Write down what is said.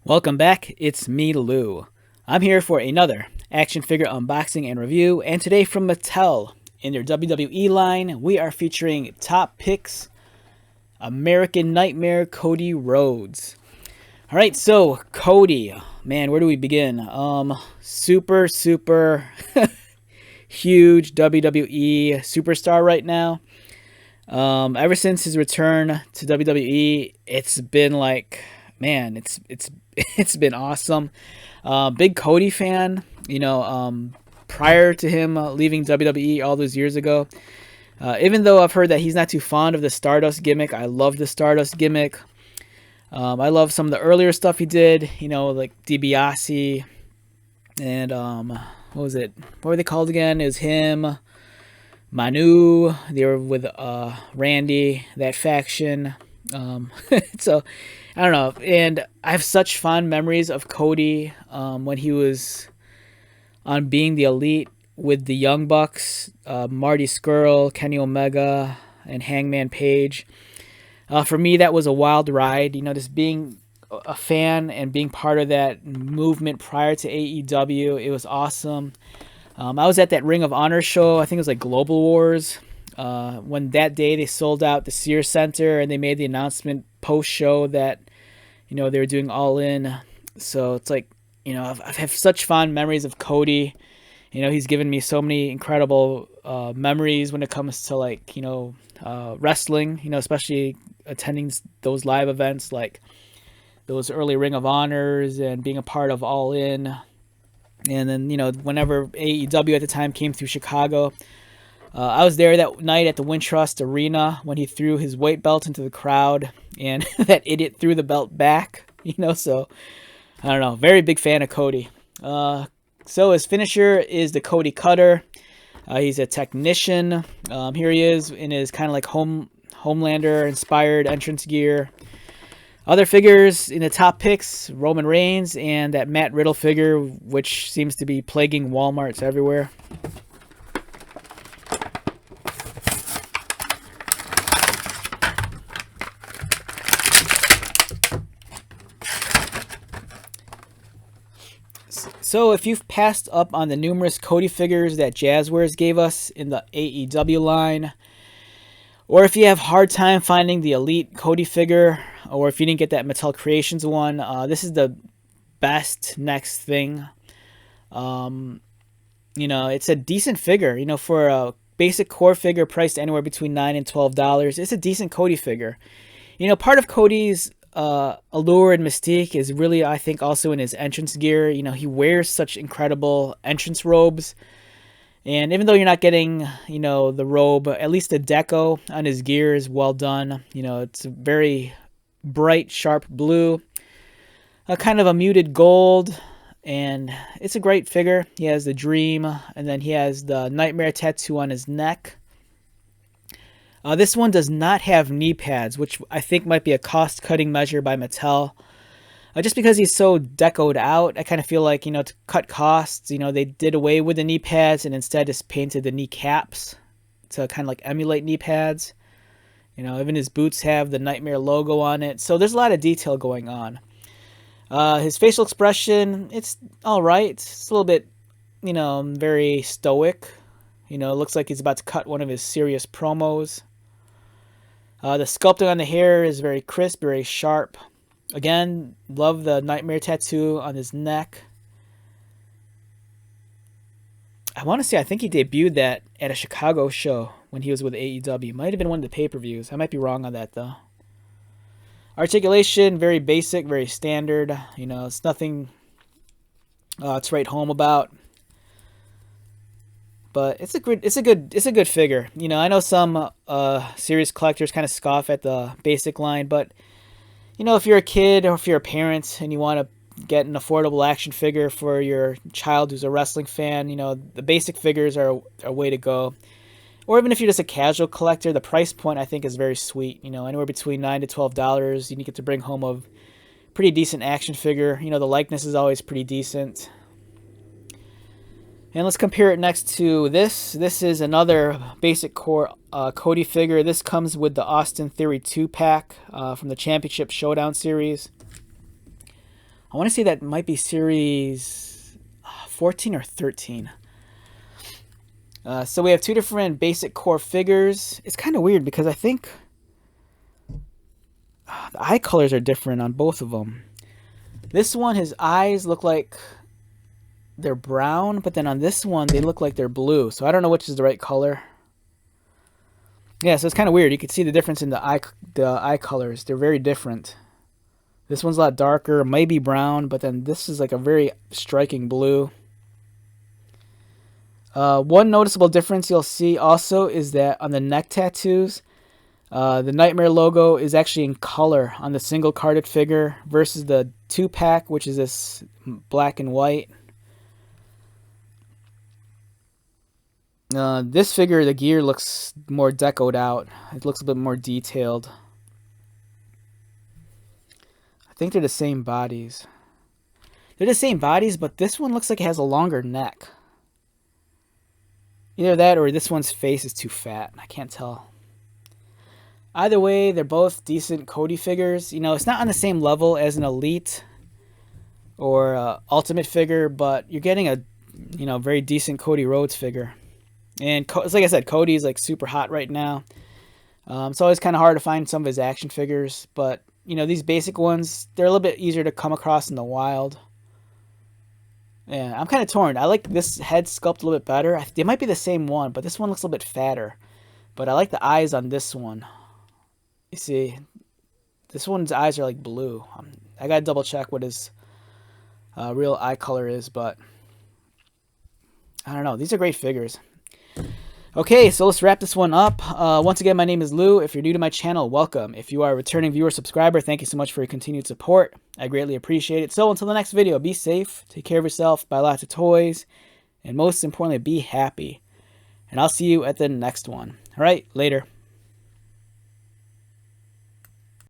Welcome back, it's me, Lou. I'm here for another action figure unboxing and review, and today from Mattel, in their WWE line, we are featuring Top Picks American Nightmare Cody Rhodes. Alright, so Cody, man, where do we begin? Super huge WWE superstar right now. Ever since his return to WWE, it's been like, man, it's been awesome. Big Cody fan, prior to him leaving WWE all those years ago. Even though I've heard that he's not too fond of the Stardust gimmick, I love the Stardust gimmick. I love some of the earlier stuff he did, like DiBiase and what was it? What were they called again? It was him, Manu. They were with Randy, that faction. So I don't know, and I have such fond memories of Cody when he was on Being the Elite with the Young Bucks, Marty Scurll, Kenny Omega, and Hangman Page. For me, that was a wild ride. Just being a fan and being part of that movement prior to AEW, it was awesome. I was at that Ring of Honor show. I think it was like Global Wars. When that day they sold out the Sears Center and they made the announcement post-show that, they were doing All In. So it's like, I have such fond memories of Cody. He's given me so many incredible memories when it comes to like, wrestling, especially attending those live events like those early Ring of Honors and being a part of All In. And then, whenever AEW at the time came through Chicago, I was there that night at the Wintrust Arena when he threw his weight belt into the crowd and that idiot threw the belt back, so I don't know, very big fan of Cody. So his finisher is the Cody Cutter. He's a technician. Here he is in his kind of like Homelander inspired entrance gear. Other figures in the top picks, Roman Reigns and that Matt Riddle figure, which seems to be plaguing Walmarts everywhere. So if you've passed up on the numerous Cody figures that Jazzwares gave us in the AEW line, or if you have a hard time finding the Elite Cody figure, or if you didn't get that Mattel Creations one, this is the best next thing. It's a decent figure. For a basic core figure priced anywhere between $9 and $12, it's a decent Cody figure. Part of Cody's allure and mystique is really, I think, also in his entrance gear. He wears such incredible entrance robes. And even though you're not getting, the robe, at least the deco on his gear is well done. It's a very bright, sharp blue, a kind of a muted gold, and it's a great figure. He has the Dream, and then he has the Nightmare tattoo on his neck. This one does not have knee pads, which I think might be a cost-cutting measure by Mattel. Just because he's so decoed out, I kind of feel like, to cut costs, they did away with the knee pads and instead just painted the knee caps to kind of like emulate knee pads. Even his boots have the Nightmare logo on it. So there's a lot of detail going on. His facial expression, it's all right. It's a little bit, very stoic. It looks like he's about to cut one of his serious promos. The sculpting on the hair is very crisp, very sharp. Again, love the Nightmare tattoo on his neck. I want to say I think he debuted that at a Chicago show when he was with AEW. Might have been one of the pay-per-views. I might be wrong on that, though. Articulation, very basic, very standard. It's nothing to write home about. But it's a good figure. I know some serious collectors kind of scoff at the basic line, but if you're a kid or if you're a parent and you want to get an affordable action figure for your child who's a wrestling fan, the basic figures are a way to go. Or even if you're just a casual collector, the price point I think is very sweet. Anywhere between $9 to $12, you get to bring home a pretty decent action figure. The likeness is always pretty decent. And let's compare it next to this. This is another basic core Cody figure. This comes with the Austin Theory 2-pack from the Championship Showdown series. I want to say that might be series 14 or 13. So we have two different basic core figures. It's kind of weird because I think the eye colors are different on both of them. This one, his eyes look like they're brown, but then on this one, they look like they're blue. So I don't know which is the right color. Yeah, so it's kind of weird. You can see the difference in the eye colors. They're very different. This one's a lot darker, maybe brown, but then this is like a very striking blue. One noticeable difference you'll see also is that on the neck tattoos, the Nightmare logo is actually in color on the single carded figure versus the 2-pack, which is this black and white. This figure, the gear looks more decoed out. It looks a bit more detailed. I think they're the same bodies. They're the same bodies, but this one looks like it has a longer neck. Either that or this one's face is too fat. I can't tell. Either way, they're both decent Cody figures. You know, it's not on the same level as an Elite or Ultimate figure, but you're getting a, you know, very decent Cody Rhodes figure. And it's like I said, Cody's like super hot right now. It's always kind of hard to find some of his action figures, but you know, these basic ones, they're a little bit easier to come across in the wild. Yeah, I'm kind of torn. I like this head sculpt a little bit better. It might be the same one, but this one looks a little bit fatter. But I like the eyes on this one. You see, this one's eyes are like blue. I gotta double check what his real eye color is, but I don't know. These are great figures. Okay, so let's wrap this one up. Once again, my name is Lou. If you're new to my channel, welcome. If you are a returning viewer, subscriber, thank you so much for your continued support. I greatly appreciate it. So until the next video, be safe, take care of yourself, buy lots of toys, and most importantly, be happy. And I'll see you at the next one. All right, later.